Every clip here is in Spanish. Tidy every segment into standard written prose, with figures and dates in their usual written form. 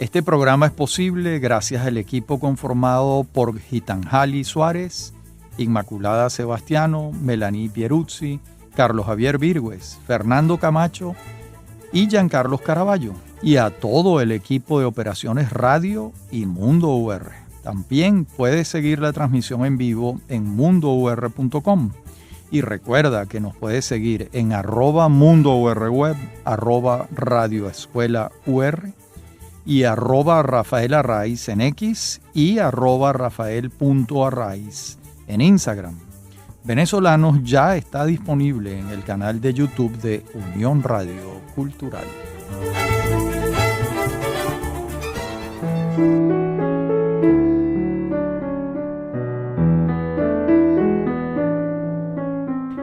Este programa es posible gracias al equipo conformado por Gitanjali Suárez, Inmaculada Sebastiano, Melanie Pieruzzi, Carlos Javier Virgües, Fernando Camacho y Giancarlos Caraballo, y a todo el equipo de operaciones radio y Mundo UR. También puedes seguir la transmisión en vivo en mundour.com. Y recuerda que nos puedes seguir en @mundourweb, @radioescuelaur y @rafaelarraiz en X y @rafael.arraiz en Instagram. Venezolanos ya está disponible en el canal de YouTube de Unión Radio Cultural.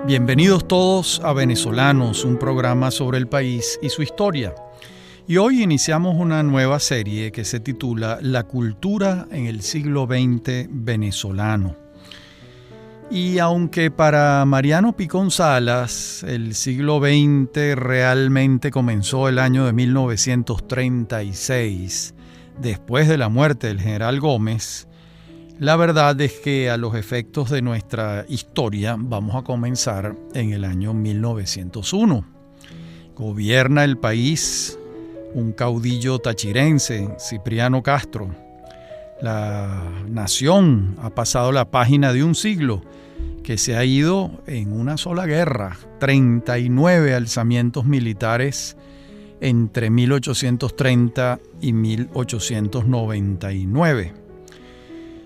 Bienvenidos todos a Venezolanos, un programa sobre el país y su historia. Y hoy iniciamos una nueva serie que se titula La cultura en el siglo XX venezolano. Y aunque para Mariano Picón Salas el siglo XX realmente comenzó el año de 1936, después de la muerte del general Gómez, la verdad es que a los efectos de nuestra historia vamos a comenzar en el año 1901. Gobierna el país un caudillo tachirense, Cipriano Castro. La nación ha pasado la página de un siglo que se ha ido en una sola guerra, 39 alzamientos militares entre 1830 y 1899.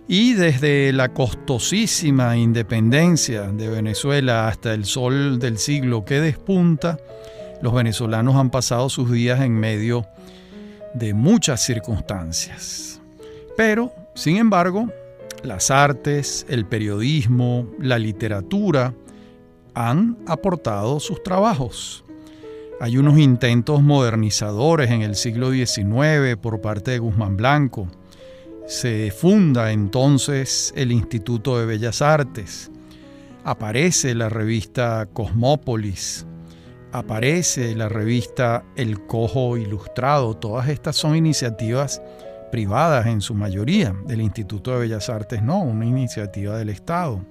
Y desde la costosísima independencia de Venezuela hasta el sol del siglo que despunta, los venezolanos han pasado sus días en medio de muchas circunstancias. Pero, sin embargo, las artes, el periodismo, la literatura han aportado sus trabajos. Hay unos intentos modernizadores en el siglo XIX por parte de Guzmán Blanco. Se funda entonces el Instituto de Bellas Artes. Aparece la revista Cosmópolis. Aparece la revista El Cojo Ilustrado. Todas estas son iniciativas privadas en su mayoría. Del Instituto de Bellas Artes no, una iniciativa del Estado.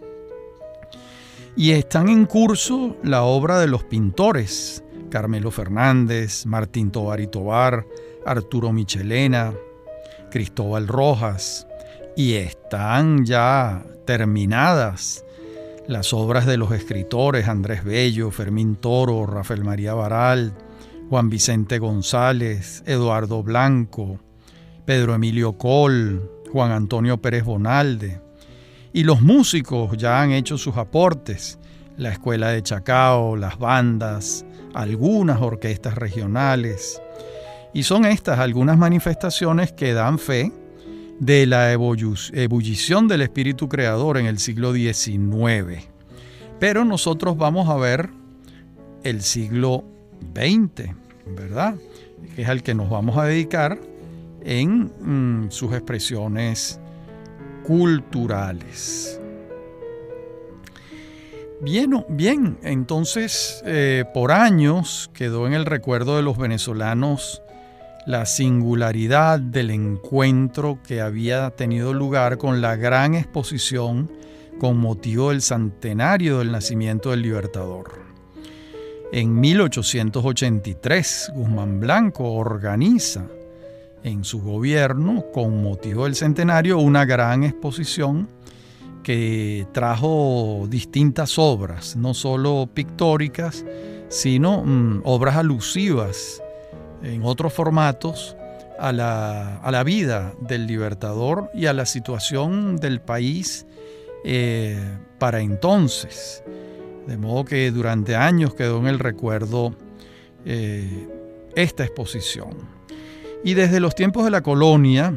Y están en curso la obra de los pintores. Carmelo Fernández, Martín Tovar y Tovar, Arturo Michelena, Cristóbal Rojas, y están ya terminadas las obras de los escritores Andrés Bello, Fermín Toro, Rafael María Baral, Juan Vicente González, Eduardo Blanco, Pedro Emilio Col, Juan Antonio Pérez Bonalde. Y los músicos ya han hecho sus aportes, la Escuela de Chacao, las bandas, algunas orquestas regionales. Y son estas algunas manifestaciones que dan fe de la ebullición del espíritu creador en el siglo XIX. Pero nosotros vamos a ver el siglo XX, ¿verdad? Que es al que nos vamos a dedicar en sus expresiones culturales. Bien, entonces por años quedó en el recuerdo de los venezolanos la singularidad del encuentro que había tenido lugar con la gran exposición con motivo del centenario del nacimiento del Libertador. En 1883, Guzmán Blanco organiza en su gobierno, con motivo del centenario, una gran exposición que trajo distintas obras, no solo pictóricas, sino obras alusivas en otros formatos a la vida del Libertador y a la situación del país para entonces. De modo que durante años quedó en el recuerdo esta exposición. Y desde los tiempos de la colonia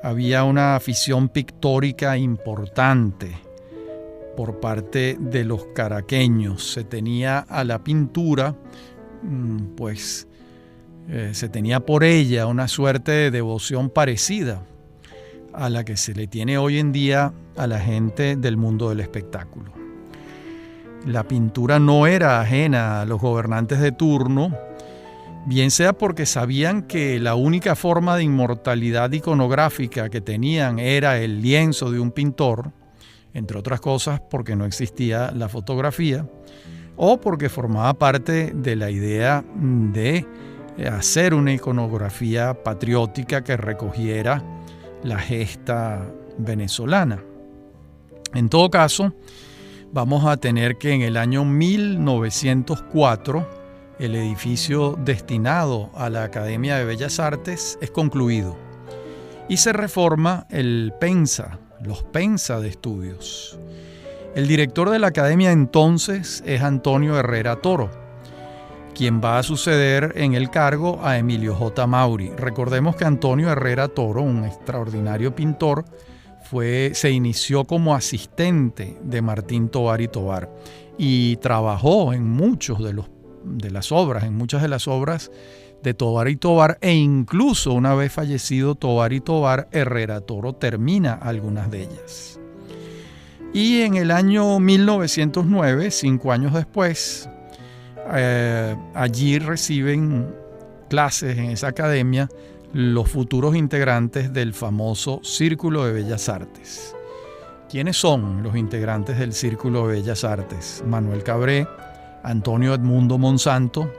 había una afición pictórica importante por parte de los caraqueños. Se tenía a la pintura, se tenía por ella una suerte de devoción parecida a la que se le tiene hoy en día a la gente del mundo del espectáculo. La pintura no era ajena a los gobernantes de turno bien sea porque sabían que la única forma de inmortalidad iconográfica que tenían era el lienzo de un pintor, entre otras cosas porque no existía la fotografía, o porque formaba parte de la idea de hacer una iconografía patriótica que recogiera la gesta venezolana. En todo caso, vamos a tener que en el año 1904 el edificio destinado a la Academia de Bellas Artes es concluido y se reforma el PENSA, los PENSA de estudios. El director de la academia entonces es Antonio Herrera Toro, quien va a suceder en el cargo a Emilio J. Mauri. Recordemos que Antonio Herrera Toro, un extraordinario pintor, se inició como asistente de Martín Tovar y Tovar y trabajó en muchas de las obras de Tovar y Tovar, e incluso una vez fallecido Tovar y Tovar, Herrera Toro termina algunas de ellas. Y en el año 1909, 5 años después, allí reciben clases en esa academia los futuros integrantes del famoso Círculo de Bellas Artes. ¿Quiénes son los integrantes del Círculo de Bellas Artes? Manuel Cabré, Antonio Edmundo Monsanto,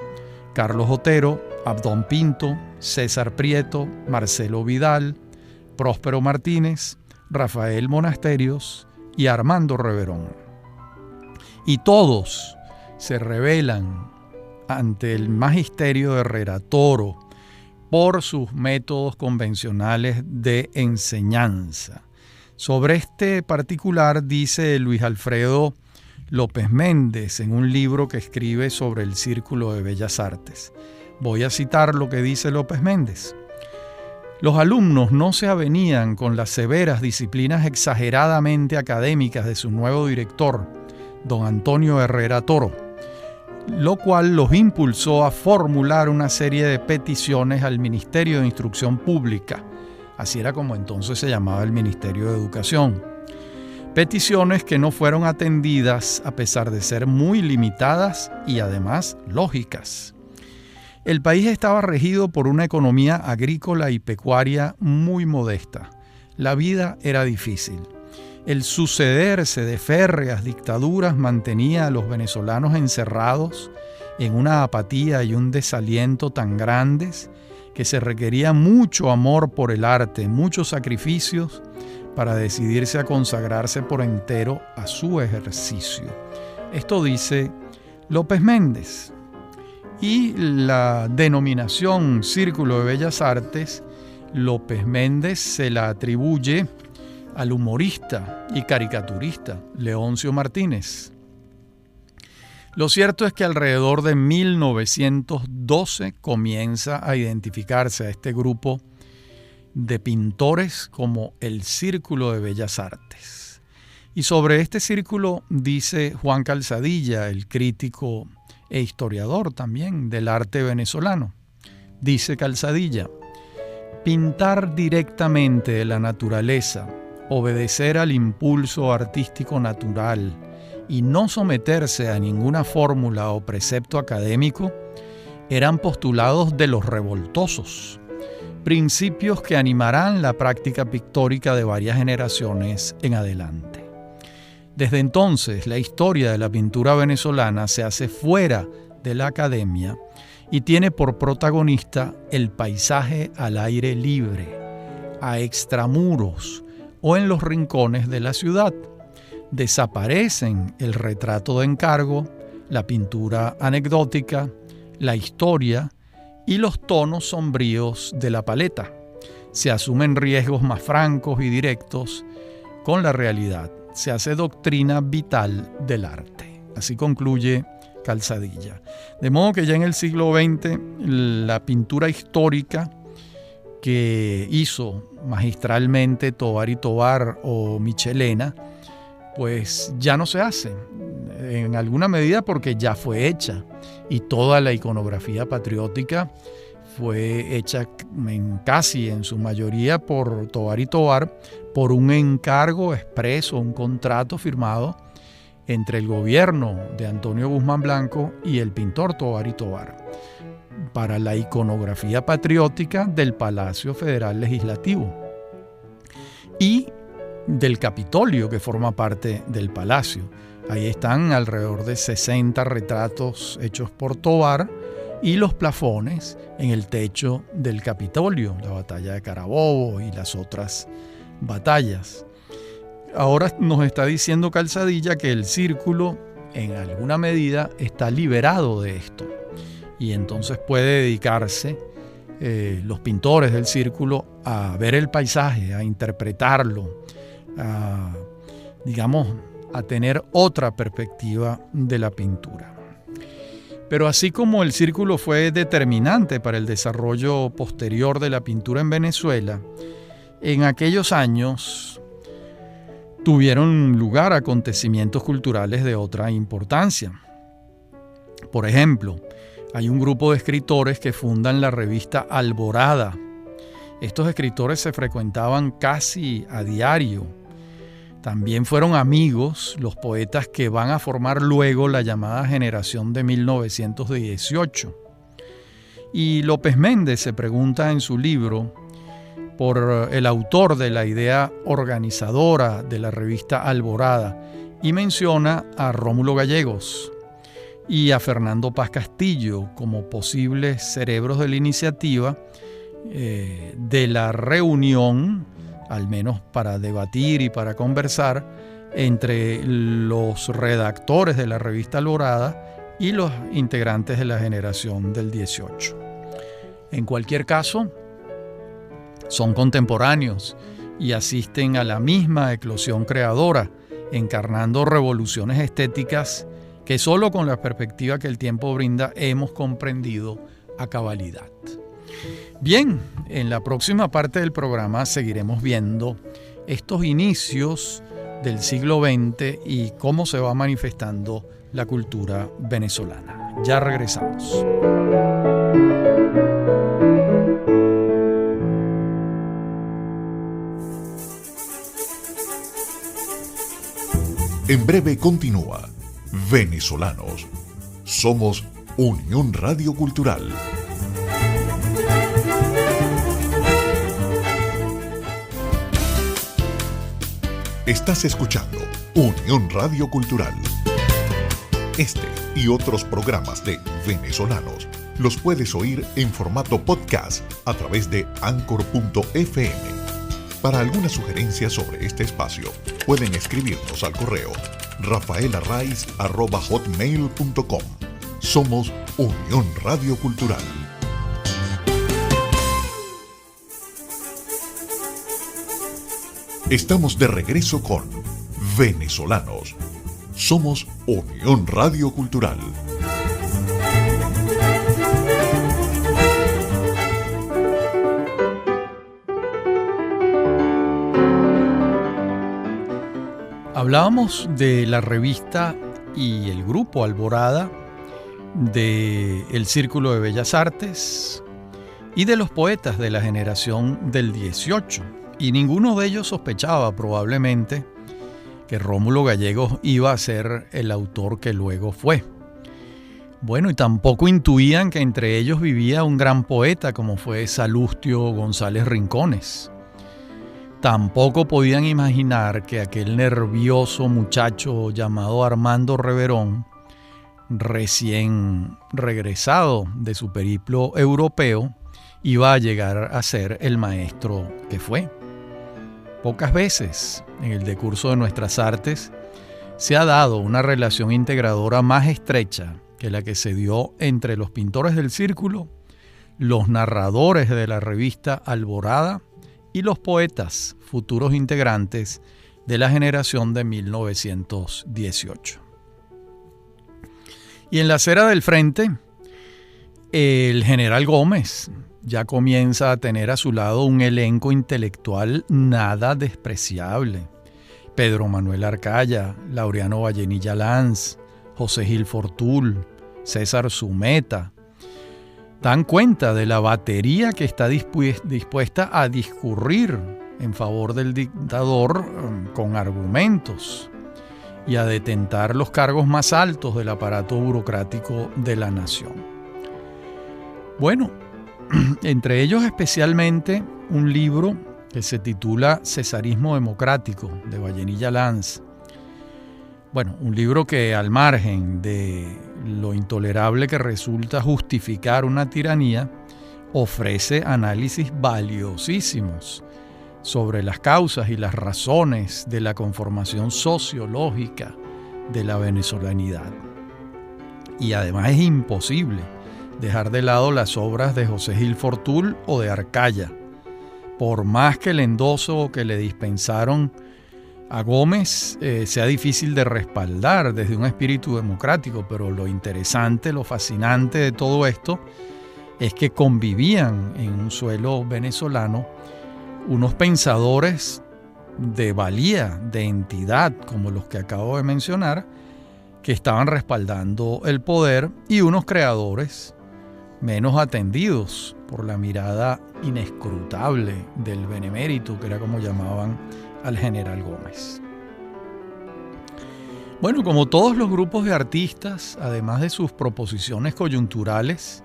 Carlos Otero, Abdón Pinto, César Prieto, Marcelo Vidal, Próspero Martínez, Rafael Monasterios y Armando Reverón. Y todos se rebelan ante el magisterio de Herrera Toro por sus métodos convencionales de enseñanza. Sobre este particular dice Luis Alfredo López Méndez en un libro que escribe sobre el Círculo de Bellas Artes. Voy a citar lo que dice López Méndez. Los alumnos no se avenían con las severas disciplinas exageradamente académicas de su nuevo director, don Antonio Herrera Toro, lo cual los impulsó a formular una serie de peticiones al Ministerio de Instrucción Pública. Así era como entonces se llamaba el Ministerio de Educación. Peticiones que no fueron atendidas a pesar de ser muy limitadas y además lógicas. El país estaba regido por una economía agrícola y pecuaria muy modesta. La vida era difícil. El sucederse de férreas dictaduras mantenía a los venezolanos encerrados en una apatía y un desaliento tan grandes que se requería mucho amor por el arte, muchos sacrificios para decidirse a consagrarse por entero a su ejercicio. Esto dice López Méndez. Y la denominación Círculo de Bellas Artes, López Méndez se la atribuye al humorista y caricaturista Leoncio Martínez. Lo cierto es que alrededor de 1912 comienza a identificarse a este grupo de pintores como el Círculo de Bellas Artes. Y sobre este círculo dice Juan Calzadilla, el crítico e historiador también del arte venezolano. Dice Calzadilla: pintar directamente de la naturaleza, obedecer al impulso artístico natural y no someterse a ninguna fórmula o precepto académico eran postulados de los revoltosos, principios que animarán la práctica pictórica de varias generaciones en adelante. Desde entonces, la historia de la pintura venezolana se hace fuera de la academia y tiene por protagonista el paisaje al aire libre, a extramuros o en los rincones de la ciudad. Desaparecen el retrato de encargo, la pintura anecdótica, la historia y los tonos sombríos de la paleta. Se asumen riesgos más francos y directos con la realidad. Se hace doctrina vital del arte. Así concluye Calzadilla. De modo que ya en el siglo XX la pintura histórica que hizo magistralmente Tovar y Tovar o Michelena, pues ya no se hace, en alguna medida porque ya fue hecha, y toda la iconografía patriótica fue hecha casi en su mayoría por Tovar y Tovar, por un encargo expreso, un contrato firmado entre el gobierno de Antonio Guzmán Blanco y el pintor Tovar y Tovar. para la iconografía patriótica del Palacio Federal Legislativo y del Capitolio, que forma parte del palacio. Ahí están alrededor de 60 retratos hechos por Tovar y los plafones en el techo del Capitolio, la batalla de Carabobo y las otras batallas. Ahora nos está diciendo Calzadilla que el círculo en alguna medida está liberado de esto y entonces puede dedicarse los pintores del círculo a ver el paisaje, a interpretarlo, a tener otra perspectiva de la pintura. Pero así como el círculo fue determinante para el desarrollo posterior de la pintura en Venezuela, en aquellos años tuvieron lugar acontecimientos culturales de otra importancia. Por ejemplo, hay un grupo de escritores que fundan la revista Alborada. Estos escritores se frecuentaban casi a diario. También fueron amigos los poetas que van a formar luego la llamada generación de 1918. Y López Méndez se pregunta en su libro por el autor de la idea organizadora de la revista Alborada y menciona a Rómulo Gallegos y a Fernando Paz Castillo como posibles cerebros de la iniciativa de la reunión, al menos para debatir y para conversar, entre los redactores de la revista Alborada y los integrantes de la generación del 18. En cualquier caso, son contemporáneos y asisten a la misma eclosión creadora, encarnando revoluciones estéticas que solo con la perspectiva que el tiempo brinda hemos comprendido a cabalidad. Bien, en la próxima parte del programa seguiremos viendo estos inicios del siglo XX y cómo se va manifestando la cultura venezolana. Ya regresamos. En breve continúa Venezolanos. Somos Unión Radio Cultural. Estás escuchando Unión Radio Cultural. Este y otros programas de Venezolanos los puedes oír en formato podcast a través de Anchor.fm. Para alguna sugerencia sobre este espacio, pueden escribirnos al correo rafaelarraiz@hotmail.com. Somos Unión Radio Cultural. Estamos de regreso con Venezolanos. Somos Unión Radio Cultural. Hablábamos de la revista y el grupo Alborada, del Círculo de Bellas Artes y de los poetas de la generación del 18. Y ninguno de ellos sospechaba probablemente que Rómulo Gallegos iba a ser el autor que luego fue. Bueno, y tampoco intuían que entre ellos vivía un gran poeta como fue Salustio González Rincones. Tampoco podían imaginar que aquel nervioso muchacho llamado Armando Reverón, recién regresado de su periplo europeo, iba a llegar a ser el maestro que fue. Pocas veces en el decurso de nuestras artes se ha dado una relación integradora más estrecha que la que se dio entre los pintores del círculo, los narradores de la revista Alborada y los poetas, futuros integrantes de la generación de 1918. Y en la acera del frente, el general Gómez ya comienza a tener a su lado un elenco intelectual nada despreciable. Pedro Manuel Arcaya, Laureano Vallenilla Lanz, José Gil Fortul, César Zumeta, dan cuenta de la batería que está dispuesta a discurrir en favor del dictador con argumentos y a detentar los cargos más altos del aparato burocrático de la nación. Bueno, entre ellos especialmente un libro que se titula Cesarismo Democrático, de Vallenilla Lanz. Bueno, un libro que, al margen de lo intolerable que resulta justificar una tiranía, ofrece análisis valiosísimos sobre las causas y las razones de la conformación sociológica de la venezolanidad. Y además es imposible dejar de lado las obras de José Gil Fortul o de Arcaya. Por más que el endoso que le dispensaron a Gómez sea difícil de respaldar desde un espíritu democrático, pero lo interesante, lo fascinante de todo esto es que convivían en un suelo venezolano unos pensadores de valía, de entidad, como los que acabo de mencionar, que estaban respaldando el poder, y unos creadores menos atendidos por la mirada inescrutable del benemérito, que era como llamaban al general Gómez. Bueno, como todos los grupos de artistas, además de sus proposiciones coyunturales,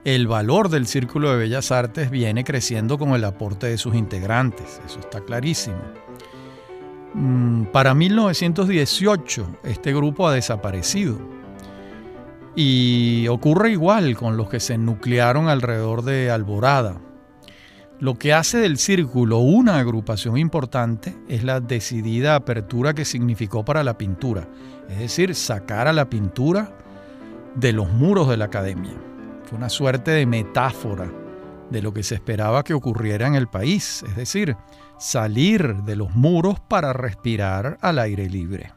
el valor del Círculo de Bellas Artes viene creciendo con el aporte de sus integrantes, eso está clarísimo. Para 1918 este grupo ha desaparecido y ocurre igual con los que se nuclearon alrededor de Alborada. Lo que hace del Círculo una agrupación importante es la decidida apertura que significó para la pintura, es decir, sacar a la pintura de los muros de la academia. Fue una suerte de metáfora de lo que se esperaba que ocurriera en el país, es decir, salir de los muros para respirar al aire libre.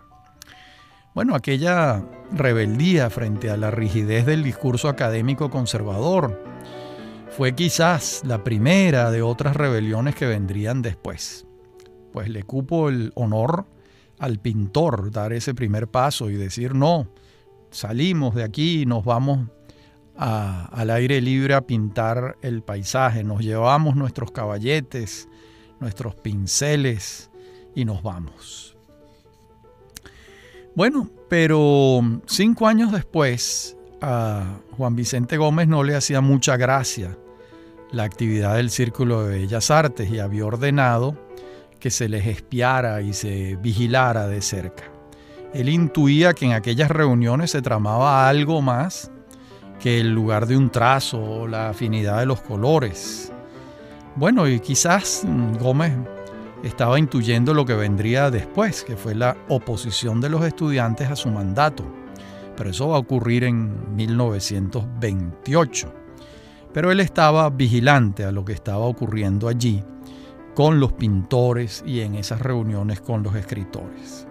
Bueno, aquella rebeldía frente a la rigidez del discurso académico conservador fue quizás la primera de otras rebeliones que vendrían después. Pues le cupo el honor al pintor dar ese primer paso y decir: no, salimos de aquí y nos vamos al aire libre a pintar el paisaje, nos llevamos nuestros caballetes, nuestros pinceles y nos vamos. Bueno, pero 5 años después a Juan Vicente Gómez no le hacía mucha gracia la actividad del Círculo de Bellas Artes y había ordenado que se les espiara y se vigilara de cerca. Él intuía que en aquellas reuniones se tramaba algo más que el lugar de un trazo o la afinidad de los colores. Bueno, y quizás Gómez estaba intuyendo lo que vendría después, que fue la oposición de los estudiantes a su mandato. Pero eso va a ocurrir en 1928. Pero él estaba vigilante a lo que estaba ocurriendo allí con los pintores y en esas reuniones con los escritores.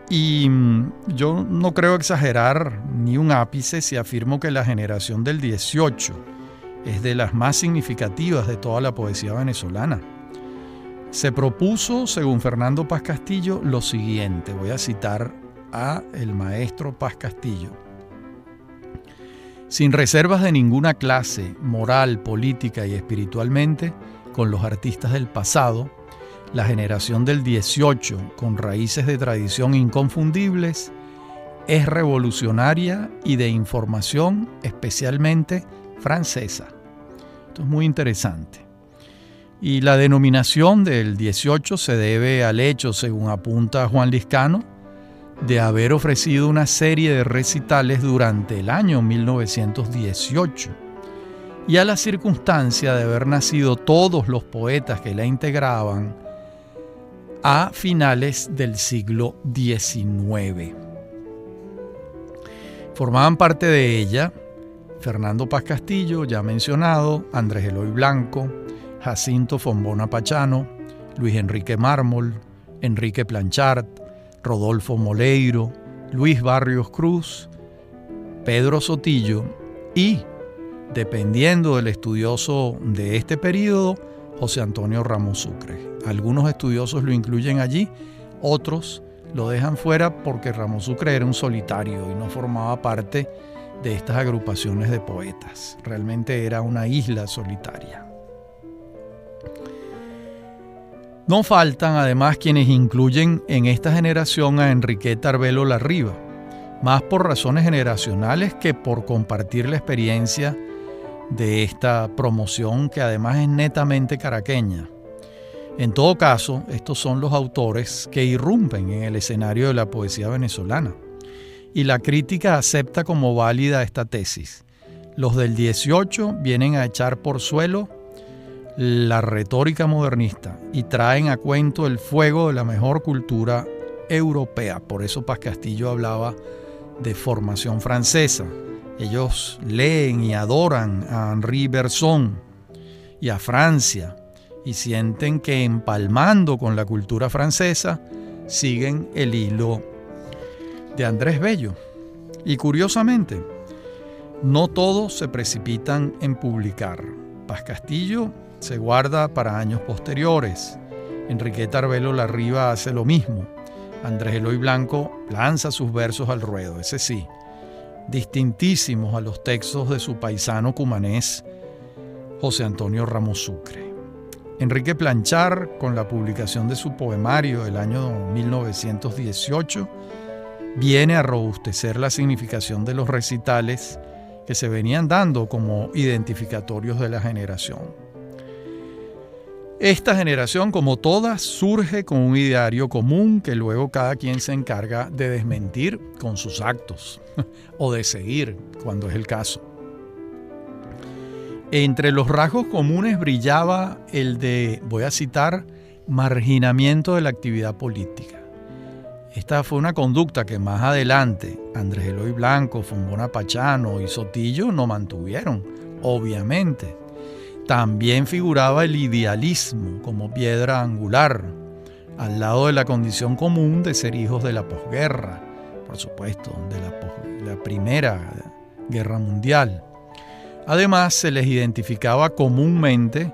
Y yo no creo exagerar ni un ápice si afirmo que la generación del 18 es de las más significativas de toda la poesía venezolana. Se propuso, según Fernando Paz Castillo, lo siguiente. Voy a citar a el maestro Paz Castillo. Sin reservas de ninguna clase, moral, política y espiritualmente, con los artistas del pasado, la generación del 18, con raíces de tradición inconfundibles, es revolucionaria y de información especialmente francesa. Esto es muy interesante. Y la denominación del 18 se debe al hecho, según apunta Juan Liscano, de haber ofrecido una serie de recitales durante el año 1918 y a la circunstancia de haber nacido todos los poetas que la integraban a finales del siglo XIX. Formaban parte de ella Fernando Paz Castillo, ya mencionado, Andrés Eloy Blanco, Jacinto Fombona Pachano, Luis Enrique Mármol, Enrique Planchart, Rodolfo Moleiro, Luis Barrios Cruz, Pedro Sotillo y, dependiendo del estudioso de este período, José Antonio Ramos Sucre. Algunos estudiosos lo incluyen allí, otros lo dejan fuera porque Ramos Sucre era un solitario y no formaba parte de estas agrupaciones de poetas. Realmente era una isla solitaria. No faltan además quienes incluyen en esta generación a Enriqueta Arbelo Larriba, más por razones generacionales que por compartir la experiencia de esta promoción, que además es netamente caraqueña. En todo caso, estos son los autores que irrumpen en el escenario de la poesía venezolana. Y la crítica acepta como válida esta tesis. Los del 18 vienen a echar por suelo la retórica modernista y traen a cuento el fuego de la mejor cultura europea. Por eso Paz Castillo hablaba de formación francesa. Ellos leen y adoran a Henri Bergson y a Francia y sienten que empalmando con la cultura francesa siguen el hilo de Andrés Bello. Y curiosamente, no todos se precipitan en publicar. Paz Castillo se guarda para años posteriores. Enriqueta Arbelo Larriba hace lo mismo. Andrés Eloy Blanco lanza sus versos al ruedo, ese sí, distintísimos a los textos de su paisano cumanés José Antonio Ramos Sucre. Enrique Planchar, con la publicación de su poemario del año 1918, viene a robustecer la significación de los recitales que se venían dando como identificatorios de la generación. Esta generación, como todas, surge con un ideario común que luego cada quien se encarga de desmentir con sus actos o de seguir cuando es el caso. Entre los rasgos comunes brillaba el de, voy a citar, marginamiento de la actividad política. Esta fue una conducta que más adelante Andrés Eloy Blanco, Fombona Pachano y Sotillo no mantuvieron, obviamente. También figuraba el idealismo como piedra angular, al lado de la condición común de ser hijos de la posguerra, por supuesto, de la Primera Guerra Mundial. Además, se les identificaba comúnmente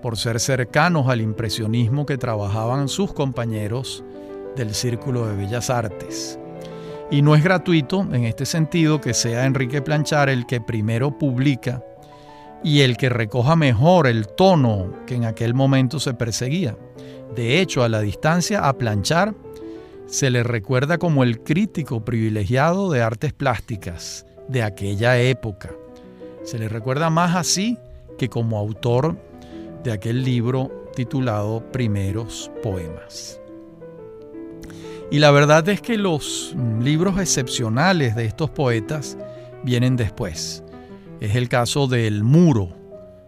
por ser cercanos al impresionismo que trabajaban sus compañeros del Círculo de Bellas Artes. Y no es gratuito en este sentido que sea Enrique Planchar el que primero publica y el que recoja mejor el tono que en aquel momento se perseguía. De hecho, a la distancia, a Planchar se le recuerda como el crítico privilegiado de artes plásticas de aquella época. Se le recuerda más así que como autor de aquel libro titulado Primeros Poemas. Y la verdad es que los libros excepcionales de estos poetas vienen después. Es el caso de El Muro,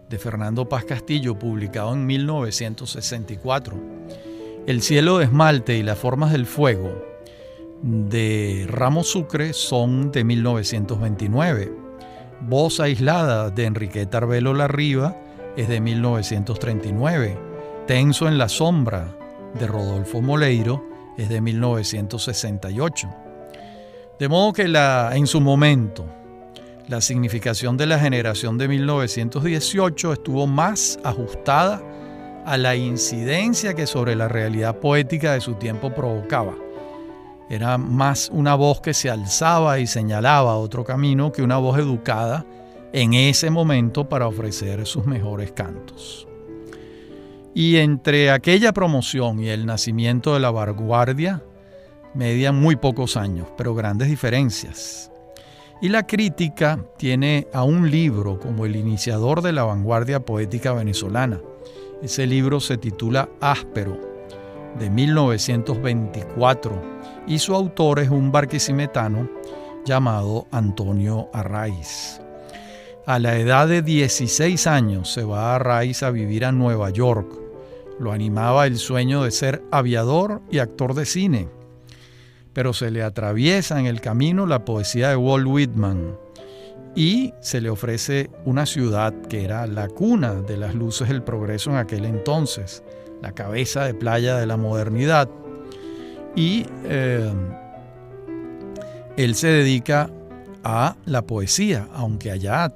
de Fernando Paz Castillo, publicado en 1964. El cielo de esmalte y las formas del fuego, de Ramos Sucre, son de 1929. Voz aislada, de Enriqueta Arbelo Larriba, es de 1939. Tenso en la sombra, de Rodolfo Moleiro, es de 1968. De modo que en su momento, la significación de la generación de 1918 estuvo más ajustada a la incidencia que sobre la realidad poética de su tiempo provocaba. Era más una voz que se alzaba y señalaba otro camino que una voz educada en ese momento para ofrecer sus mejores cantos. Y entre aquella promoción y el nacimiento de la vanguardia median muy pocos años, pero grandes diferencias. Y la crítica tiene a un libro como el iniciador de la vanguardia poética venezolana. Ese libro se titula Áspero, de 1924, y su autor es un barquisimetano llamado Antonio Arraiz. A la edad de 16 años se va Arraiz a vivir a Nueva York. Lo animaba el sueño de ser aviador y actor de cine, pero se le atraviesa en el camino la poesía de Walt Whitman y se le ofrece una ciudad que era la cuna de las luces del progreso en aquel entonces, la cabeza de playa de la modernidad. Y él se dedica a la poesía, aunque allá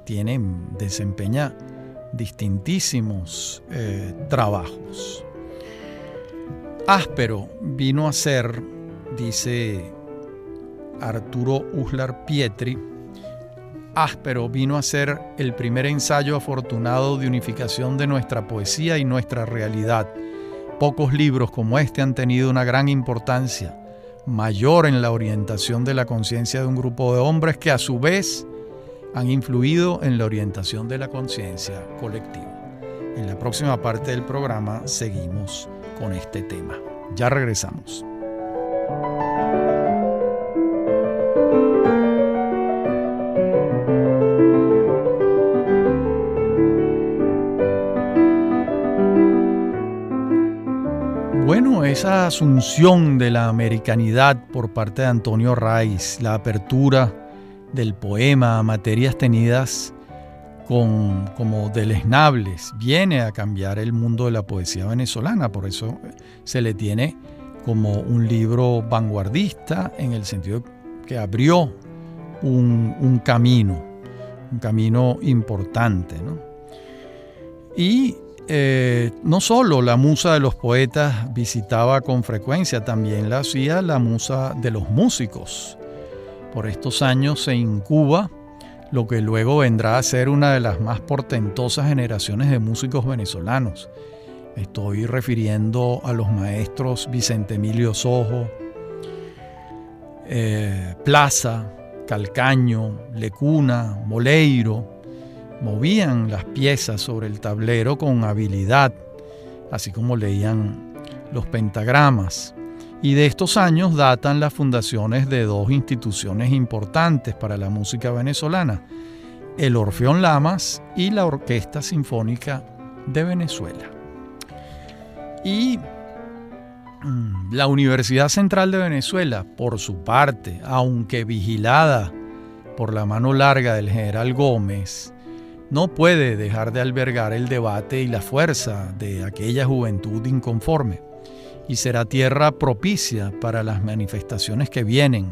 desempeña distintísimos trabajos. Áspero vino a ser, dice Arturo Uslar Pietri, Áspero vino a ser el primer ensayo afortunado de unificación de nuestra poesía y nuestra realidad. Pocos libros como este han tenido una gran importancia, mayor en la orientación de la conciencia de un grupo de hombres que a su vez han influido en la orientación de la conciencia colectiva. En la próxima parte del programa seguimos con este tema. Ya regresamos. Bueno, esa asunción de la americanidad por parte de Antonio Arraiz, la apertura del poema a materias tenidas como deleznables, viene a cambiar el mundo de la poesía venezolana. Por eso se le tiene como un libro vanguardista, en el sentido que abrió un camino importante, ¿no? Y no solo la musa de los poetas visitaba con frecuencia, también la hacía la musa de los músicos. Por estos años se incuba lo que luego vendrá a ser una de las más portentosas generaciones de músicos venezolanos. Me estoy refiriendo a los maestros Vicente Emilio Sojo, Plaza, Calcaño, Lecuna, Moleiro. Movían las piezas sobre el tablero con habilidad, así como leían los pentagramas. Y de estos años datan las fundaciones de dos instituciones importantes para la música venezolana, el Orfeón Lamas y la Orquesta Sinfónica de Venezuela. Y la Universidad Central de Venezuela, por su parte, aunque vigilada por la mano larga del general Gómez, no puede dejar de albergar el debate y la fuerza de aquella juventud inconforme, y será tierra propicia para las manifestaciones que vienen.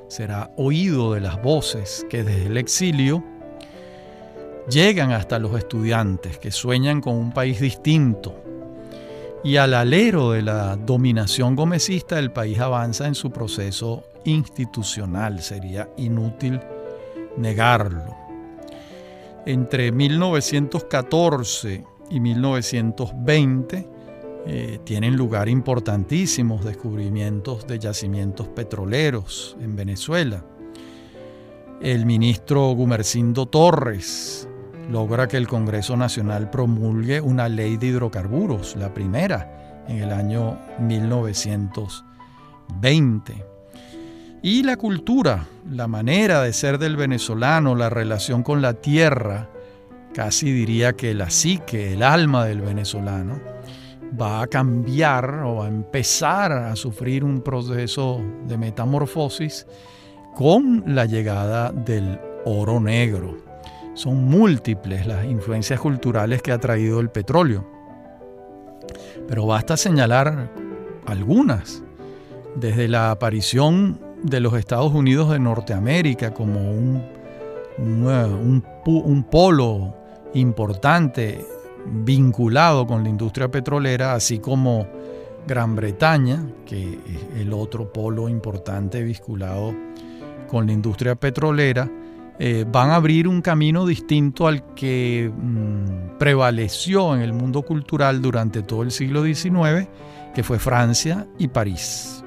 Será oído de las voces que desde el exilio llegan hasta los estudiantes que sueñan con un país distinto, y al alero de la dominación gomecista el país avanza en su proceso institucional. Sería inútil negarlo. Entre 1914 y 1920 tienen lugar importantísimos descubrimientos de yacimientos petroleros en Venezuela. El ministro Gumersindo Torres logra que el Congreso Nacional promulgue una ley de hidrocarburos, la primera, en el año 1920. Y la cultura, la manera de ser del venezolano, la relación con la tierra, casi diría que la psique, el alma del venezolano, va a cambiar o a empezar a sufrir un proceso de metamorfosis con la llegada del oro negro. Son múltiples las influencias culturales que ha traído el petróleo, pero basta señalar algunas, desde la aparición de los Estados Unidos de Norteamérica como un polo importante vinculado con la industria petrolera, así como Gran Bretaña, que es el otro polo importante vinculado con la industria petrolera, van a abrir un camino distinto al que prevaleció en el mundo cultural durante todo el siglo XIX, que fue Francia y París.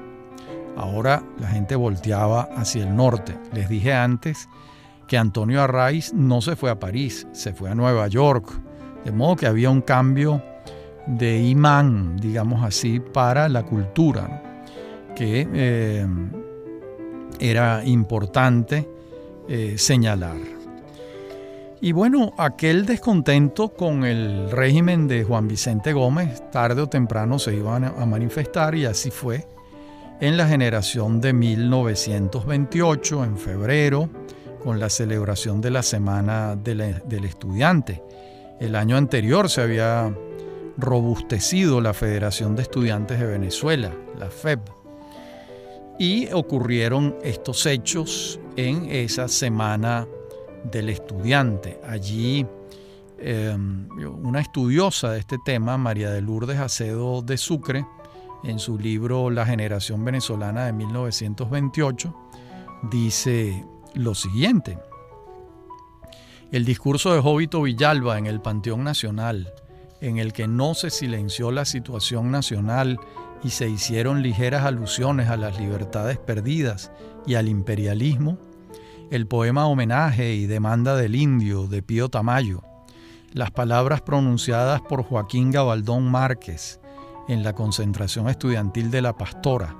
Ahora la gente volteaba hacia el norte. Les dije antes que Antonio Arraiz no se fue a París, se fue a Nueva York. De modo que había un cambio de imán, digamos así, para la cultura, ¿no? Que era importante señalar. Y bueno, aquel descontento con el régimen de Juan Vicente Gómez tarde o temprano se iban a manifestar, y así fue en la generación de 1928, en febrero, con la celebración de la Semana del Estudiante. El año anterior se había robustecido la Federación de Estudiantes de Venezuela, la FEB, y ocurrieron estos hechos en esa Semana del Estudiante. Allí una estudiosa de este tema, María de Lourdes Acedo de Sucre, en su libro La generación venezolana de 1928, dice lo siguiente: el discurso de Jovito Villalba en el Panteón Nacional, en el que no se silenció la situación nacional y se hicieron ligeras alusiones a las libertades perdidas y al imperialismo, el poema Homenaje y Demanda del Indio de Pío Tamayo, las palabras pronunciadas por Joaquín Gabaldón Márquez en la concentración estudiantil de La Pastora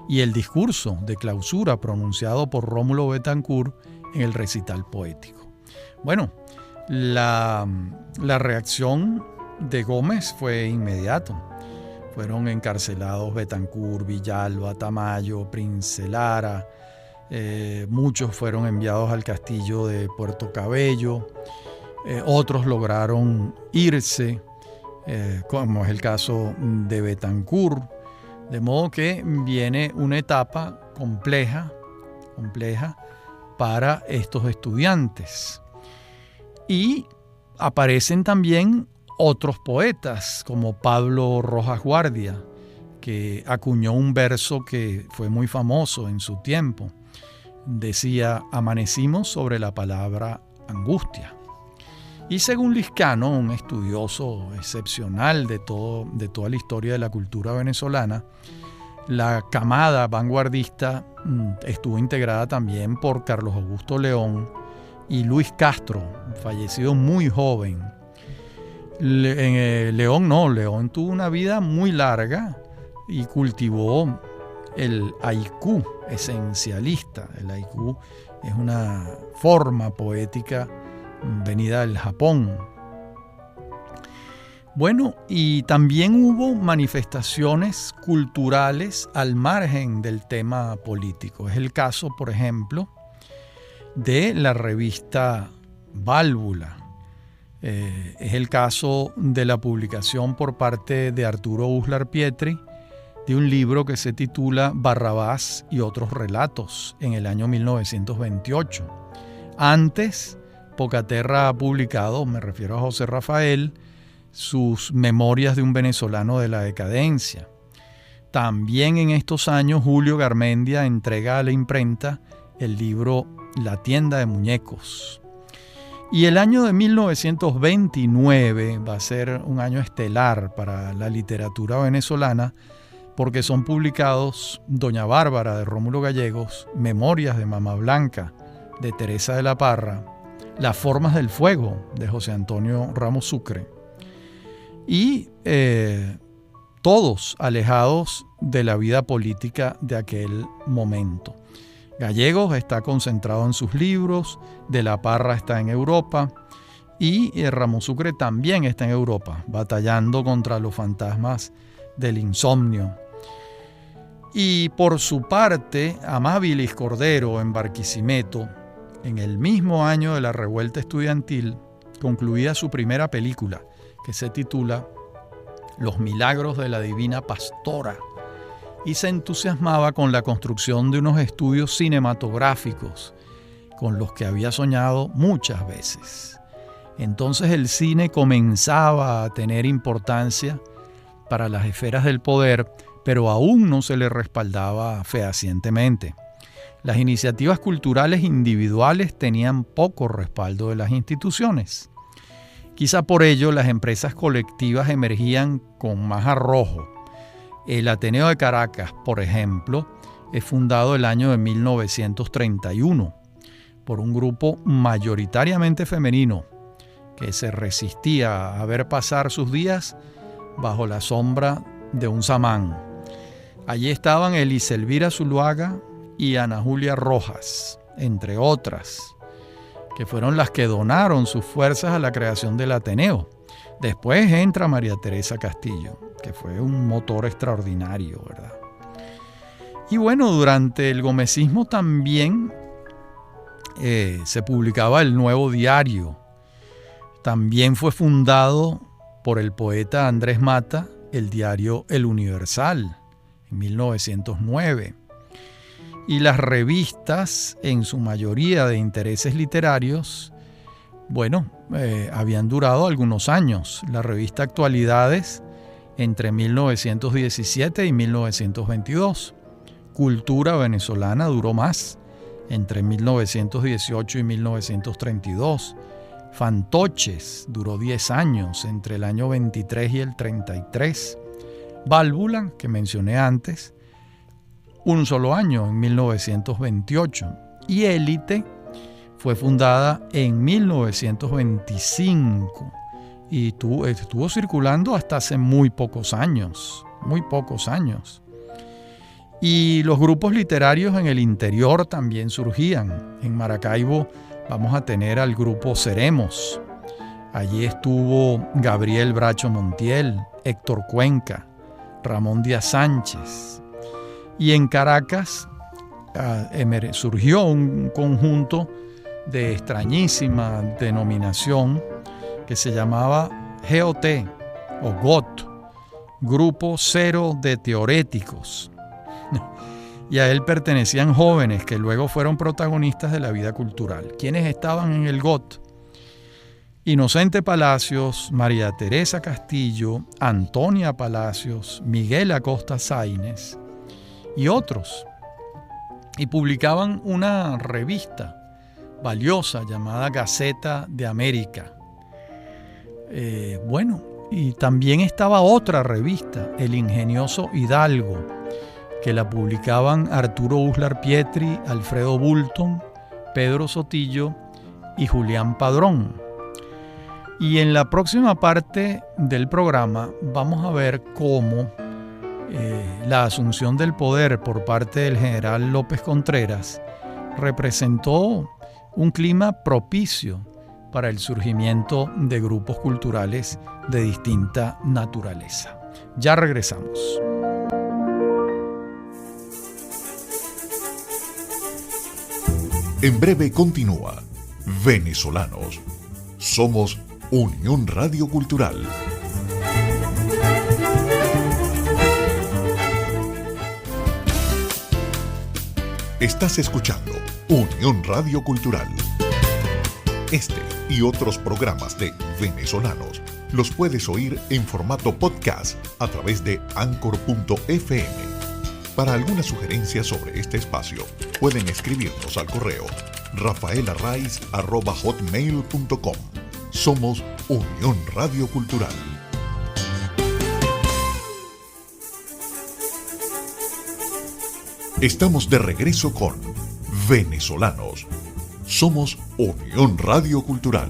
y el discurso de clausura pronunciado por Rómulo Betancourt en el recital poético. Bueno, la reacción de Gómez fue inmediata. Fueron encarcelados Betancourt, Villalba, Tamayo, Prince Lara. Muchos fueron enviados al castillo de Puerto Cabello. Otros lograron irse, como es el caso de Betancourt. De modo que viene una etapa compleja para estos estudiantes. Y aparecen también otros poetas, como Pablo Rojas Guardia, que acuñó un verso que fue muy famoso en su tiempo. Decía: amanecimos sobre la palabra angustia. Y según Lizcano, un estudioso excepcional de toda la historia de la cultura venezolana, la camada vanguardista estuvo integrada también por Carlos Augusto León y Luis Castro, fallecido muy joven. León tuvo una vida muy larga y cultivó el haiku esencialista. El haiku es una forma poética venida del Japón. Bueno, y también hubo manifestaciones culturales al margen del tema político. Es el caso, por ejemplo, de la revista Válvula. Es el caso de la publicación por parte de Arturo Uslar Pietri de un libro que se titula Barrabás y otros relatos en el año 1928. Antes, Pocaterra ha publicado, me refiero a José Rafael, sus Memorias de un venezolano de la decadencia. También en estos años Julio Garmendia entrega a la imprenta el libro La tienda de muñecos. Y el año de 1929 va a ser un año estelar para la literatura venezolana, porque son publicados Doña Bárbara de Rómulo Gallegos, Memorias de Mamá Blanca de Teresa de la Parra, Las formas del fuego de José Antonio Ramos Sucre, y todos alejados de la vida política de aquel momento. Gallegos está concentrado en sus libros, de la Parra está en Europa y Ramos Sucre también está en Europa, batallando contra los fantasmas del insomnio. Y por su parte, Amábilis Cordero en Barquisimeto, en el mismo año de la revuelta estudiantil, concluía su primera película, que se titula Los milagros de la divina pastora, y se entusiasmaba con la construcción de unos estudios cinematográficos con los que había soñado muchas veces. Entonces el cine comenzaba a tener importancia para las esferas del poder, pero aún no se le respaldaba fehacientemente. Las iniciativas culturales individuales tenían poco respaldo de las instituciones. Quizá por ello las empresas colectivas emergían con más arrojo. El Ateneo de Caracas, por ejemplo, es fundado el año de 1931 por un grupo mayoritariamente femenino que se resistía a ver pasar sus días bajo la sombra de un samán. Allí estaban Eliselvira Zuluaga y Ana Julia Rojas, entre otras, que fueron las que donaron sus fuerzas a la creación del Ateneo. Después entra María Teresa Castillo, que fue un motor extraordinario, ¿verdad? Y bueno, durante el gomecismo también se publicaba el Nuevo Diario. También fue fundado por el poeta Andrés Mata el diario El Universal en 1909. Y las revistas, en su mayoría de intereses literarios, habían durado algunos años. La revista Actualidades entre 1917 y 1922. Cultura Venezolana duró más, entre 1918 y 1932. Fantoches duró 10 años, entre el año 23 y el 33. Válvula, que mencioné antes, un solo año, en 1928. Y Élite fue fundada en 1925 y estuvo circulando hasta hace muy pocos años. Y los grupos literarios en el interior también surgían. En Maracaibo vamos a tener al grupo Seremos. Allí estuvo Gabriel Bracho Montiel, Héctor Cuenca, Ramón Díaz Sánchez. Y en Caracas surgió un conjunto de extrañísima denominación que se llamaba GOT o GOT, Grupo Cero de Teoréticos. Y a él pertenecían jóvenes que luego fueron protagonistas de la vida cultural. ¿Quiénes estaban en el GOT? Inocente Palacios, María Teresa Castillo, Antonia Palacios, Miguel Acosta Sáinez y otros. Y publicaban una revista valiosa llamada Gaceta de América. Y también estaba otra revista, El Ingenioso Hidalgo, que la publicaban Arturo Uslar Pietri, Alfredo Bulton, Pedro Sotillo y Julián Padrón. Y en la próxima parte del programa vamos a ver cómo la asunción del poder por parte del general López Contreras representó un clima propicio para el surgimiento de grupos culturales de distinta naturaleza. Ya regresamos. En breve continúa Venezolanos. Somos Unión Radio Cultural. Estás escuchando Unión Radio Cultural. Este y otros programas de Venezolanos los puedes oír en formato podcast a través de Anchor.fm. Para alguna sugerencia sobre este espacio, pueden escribirnos al correo rafaelarraiz@hotmail.com. Somos Unión Radio Cultural. Estamos de regreso con Venezolanos. Somos Unión Radio Cultural.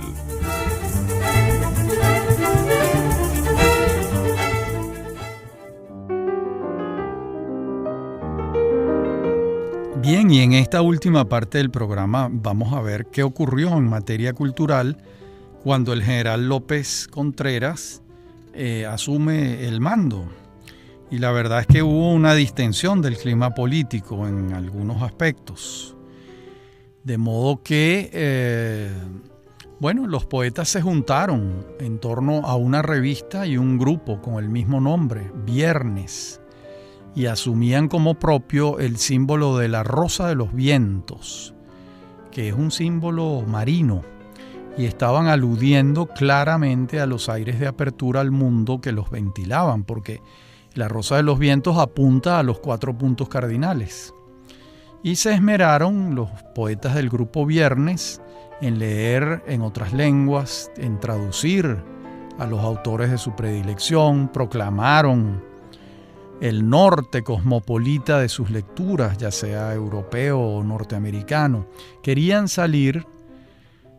Bien, y en esta última parte del programa vamos a ver qué ocurrió en materia cultural cuando el general López Contreras asume el mando. Y la verdad es que hubo una distensión del clima político en algunos aspectos. De modo que, los poetas se juntaron en torno a una revista y un grupo con el mismo nombre, Viernes, y asumían como propio el símbolo de la rosa de los vientos, que es un símbolo marino, y estaban aludiendo claramente a los aires de apertura al mundo que los ventilaban, porque la rosa de los vientos apunta a los 4 puntos cardinales. Y se esmeraron los poetas del grupo Viernes en leer en otras lenguas, en traducir a los autores de su predilección, proclamaron el norte cosmopolita de sus lecturas, ya sea europeo o norteamericano. Querían salir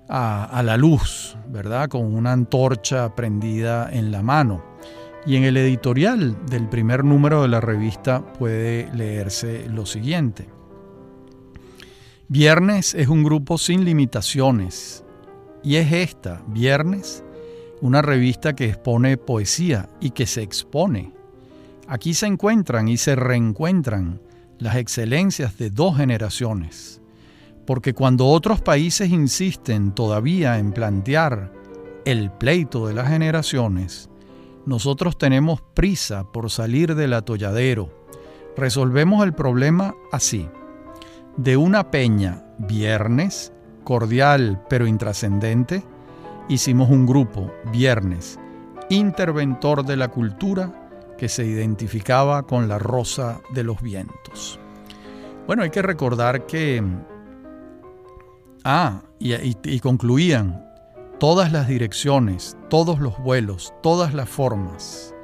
a la luz, ¿verdad?, con una antorcha prendida en la mano. Y en el editorial del primer número de la revista puede leerse lo siguiente. Viernes es un grupo sin limitaciones, y es esta, Viernes, una revista que expone poesía y que se expone. Aquí se encuentran y se reencuentran las excelencias de 2 generaciones, porque cuando otros países insisten todavía en plantear el pleito de las generaciones, nosotros tenemos prisa por salir del atolladero. Resolvemos el problema así. De una peña, Viernes, cordial pero intrascendente, hicimos un grupo, Viernes, interventor de la cultura que se identificaba con la rosa de los vientos. Bueno, hay que recordar que... y concluían: todas las direcciones, todos los vuelos, todas las formas.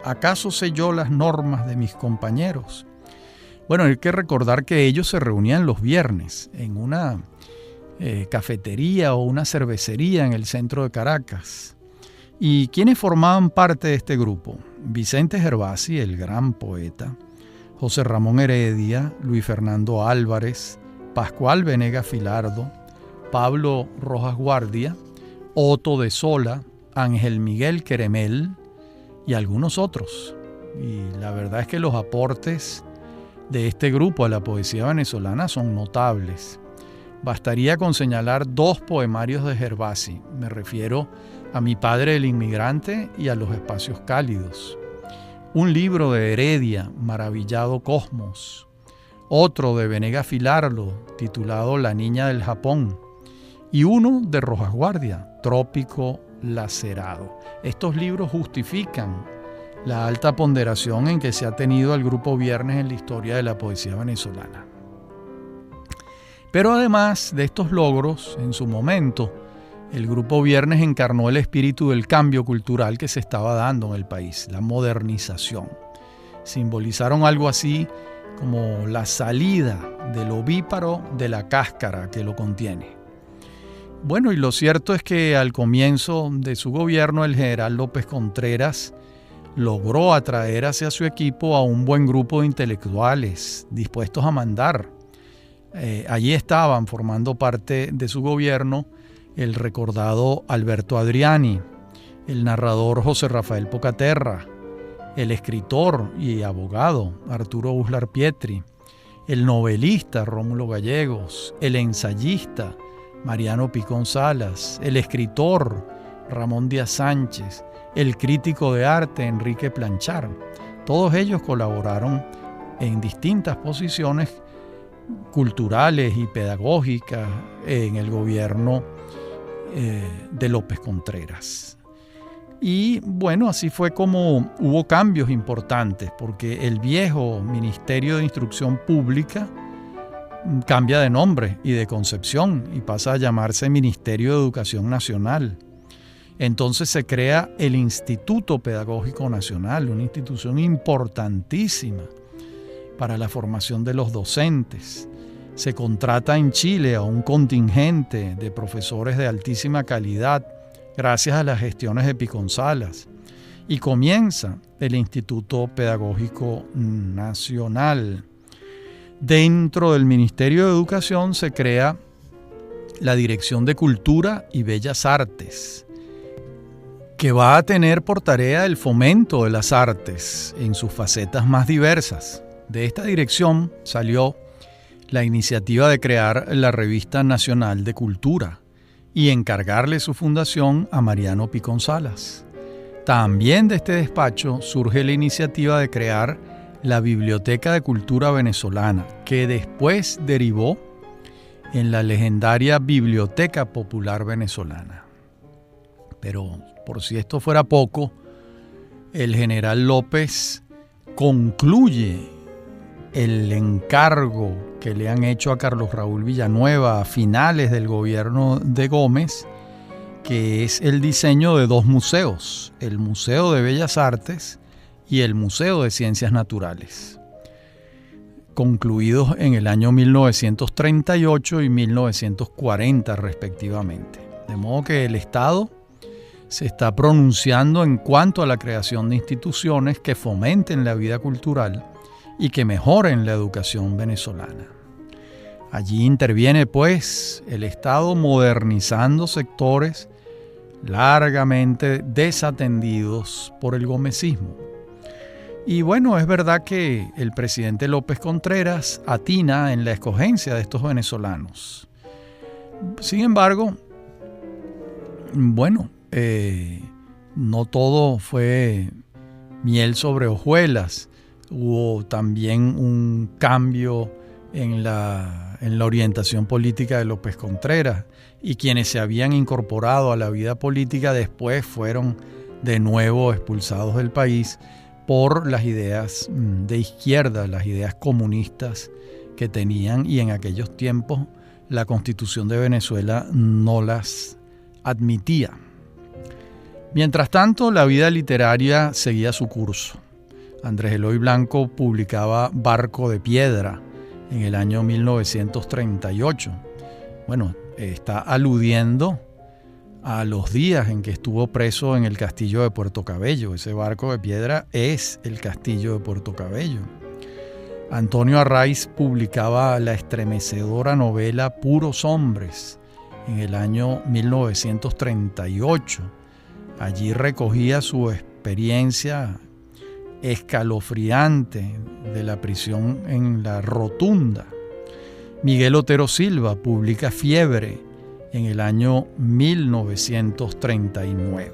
¿Acaso sé yo las normas de mis compañeros? Bueno, hay que recordar que ellos se reunían los viernes en una cafetería o una cervecería en el centro de Caracas. ¿Y quiénes formaban parte de este grupo? Vicente Gervasi, el gran poeta, José Ramón Heredia, Luis Fernando Álvarez, Pascual Venegas Filardo, Pablo Rojas Guardia, Otto de Sola, Ángel Miguel Queremel y algunos otros. Y la verdad es que los aportes de este grupo a la poesía venezolana son notables. Bastaría con señalar 2 poemarios de Gervasi. Me refiero a Mi padre el inmigrante y a Los espacios cálidos. Un libro de Heredia, Maravillado Cosmos. Otro de Venegas Filardo, titulado La niña del Japón. Y uno de Rojas Guardia, Trópico lacerado. Estos libros justifican la alta ponderación en que se ha tenido al Grupo Viernes en la historia de la poesía venezolana. Pero además de estos logros, en su momento, el Grupo Viernes encarnó el espíritu del cambio cultural que se estaba dando en el país, la modernización. Simbolizaron algo así como la salida del ovíparo de la cáscara que lo contiene. Bueno, y lo cierto es que al comienzo de su gobierno, el general López Contreras logró atraer hacia su equipo a un buen grupo de intelectuales dispuestos a mandar. Allí estaban formando parte de su gobierno el recordado Alberto Adriani, el narrador José Rafael Pocaterra, el escritor y abogado Arturo Uslar Pietri, el novelista Rómulo Gallegos, el ensayista Mariano Picón Salas, el escritor Ramón Díaz Sánchez, el crítico de arte Enrique Planchar. Todos ellos colaboraron en distintas posiciones culturales y pedagógicas en el gobierno de López Contreras. Y bueno, así fue como hubo cambios importantes, porque el viejo Ministerio de Instrucción Pública cambia de nombre y de concepción y pasa a llamarse Ministerio de Educación Nacional. Entonces se crea el Instituto Pedagógico Nacional, una institución importantísima para la formación de los docentes. Se contrata en Chile a un contingente de profesores de altísima calidad gracias a las gestiones de Picón Salas. Y comienza el Instituto Pedagógico Nacional. Dentro del Ministerio de Educación se crea la Dirección de Cultura y Bellas Artes, que va a tener por tarea el fomento de las artes en sus facetas más diversas. De esta dirección salió la iniciativa de crear la Revista Nacional de Cultura y encargarle su fundación a Mariano Picón Salas. También de este despacho surge la iniciativa de crear la Biblioteca de Cultura Venezolana, que después derivó en la legendaria Biblioteca Popular Venezolana. Pero por si esto fuera poco, el general López concluye el encargo que le han hecho a Carlos Raúl Villanueva a finales del gobierno de Gómez, que es el diseño de 2 museos, el Museo de Bellas Artes y el Museo de Ciencias Naturales, concluidos en el año 1938 y 1940 respectivamente. De modo que el Estado se está pronunciando en cuanto a la creación de instituciones que fomenten la vida cultural y que mejoren la educación venezolana. Allí interviene, pues, el Estado modernizando sectores largamente desatendidos por el gomecismo. Y bueno, es verdad que el presidente López Contreras atina en la escogencia de estos venezolanos. Sin embargo, bueno, no todo fue miel sobre hojuelas. Hubo también un cambio en la orientación política de López Contreras, y quienes se habían incorporado a la vida política después fueron de nuevo expulsados del país por las ideas de izquierda, las ideas comunistas que tenían, y en aquellos tiempos la Constitución de Venezuela no las admitía. Mientras tanto, la vida literaria seguía su curso. Andrés Eloy Blanco publicaba Barco de Piedra en el año 1938. Bueno, está aludiendo a los días en que estuvo preso en el castillo de Puerto Cabello. Ese barco de piedra es el castillo de Puerto Cabello. Antonio Arraiz publicaba la estremecedora novela Puros Hombres en el año 1938. Allí recogía su experiencia escalofriante de la prisión en la Rotunda. Miguel Otero Silva publica Fiebre en el año 1939.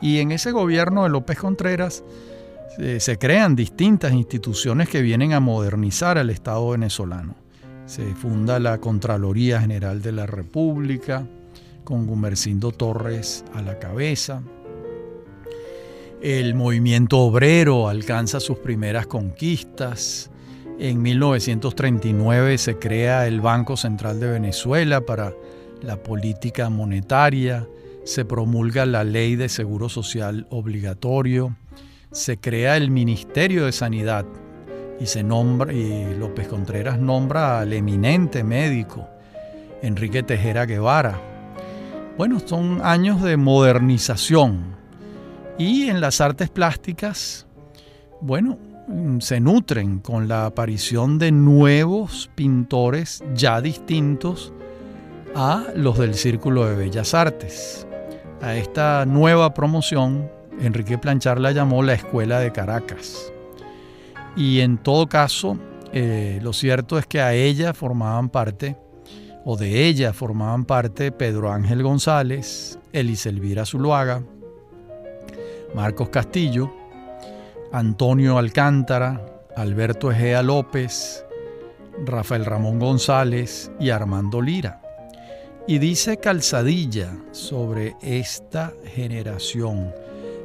Y en ese gobierno de López Contreras se crean distintas instituciones que vienen a modernizar al Estado venezolano. Se funda la Contraloría General de la República, con Gumersindo Torres a la cabeza. El movimiento obrero alcanza sus primeras conquistas. En 1939 se crea el Banco Central de Venezuela para la política monetaria. Se promulga la Ley de Seguro Social Obligatorio. Se crea el Ministerio de Sanidad y López Contreras nombra al eminente médico Enrique Tejera Guevara. Bueno, son años de modernización. Y en las artes plásticas, bueno, se nutren con la aparición de nuevos pintores ya distintos a los del Círculo de Bellas Artes. A esta nueva promoción, Enrique Planchar la llamó la Escuela de Caracas. Y en todo caso, lo cierto es que de ella formaban parte Pedro Ángel González, Eliselvira Zuluaga, Marcos Castillo, Antonio Alcántara, Alberto Egea López, Rafael Ramón González y Armando Lira. Y dice Calzadilla sobre esta generación: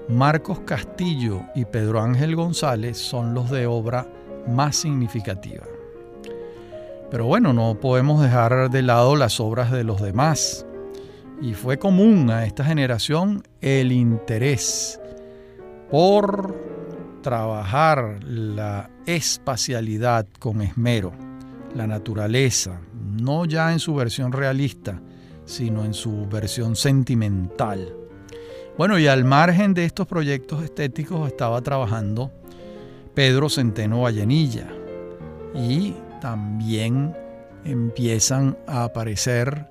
Marcos Castillo y Pedro Ángel González son los de obra más significativa. Pero bueno, no podemos dejar de lado las obras de los demás. Y fue común a esta generación el interés por trabajar la espacialidad con esmero, la naturaleza, no ya en su versión realista, sino en su versión sentimental. Bueno, y al margen de estos proyectos estéticos estaba trabajando Pedro Centeno Vallenilla, y también empiezan a aparecer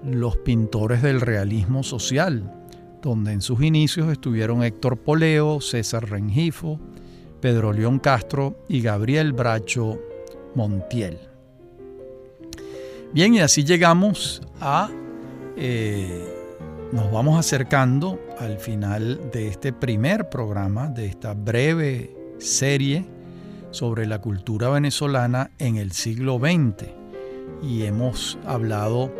los pintores del realismo social, donde en sus inicios estuvieron Héctor Poleo, César Rengifo, Pedro León Castro y Gabriel Bracho Montiel. Bien, y así llegamos nos vamos acercando al final de este primer programa, de esta breve serie sobre la cultura venezolana en el siglo XX. Y hemos hablado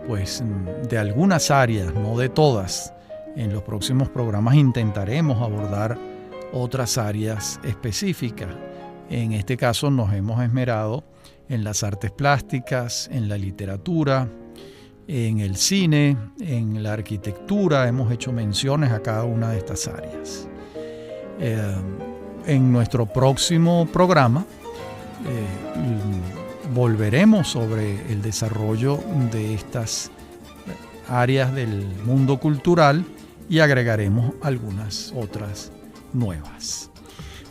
pues de algunas áreas, no de todas. En los próximos programas intentaremos abordar otras áreas específicas. En este caso nos hemos esmerado en las artes plásticas, en la literatura, en el cine, en la arquitectura. Hemos hecho menciones a cada una de estas áreas. En nuestro próximo programa volveremos sobre el desarrollo de estas áreas del mundo cultural y agregaremos algunas otras nuevas.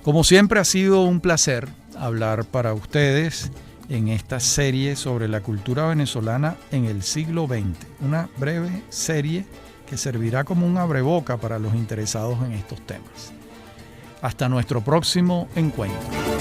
Como siempre, ha sido un placer hablar para ustedes en esta serie sobre la cultura venezolana en el siglo XX, una breve serie que servirá como un abreboca para los interesados en estos temas. Hasta nuestro próximo encuentro.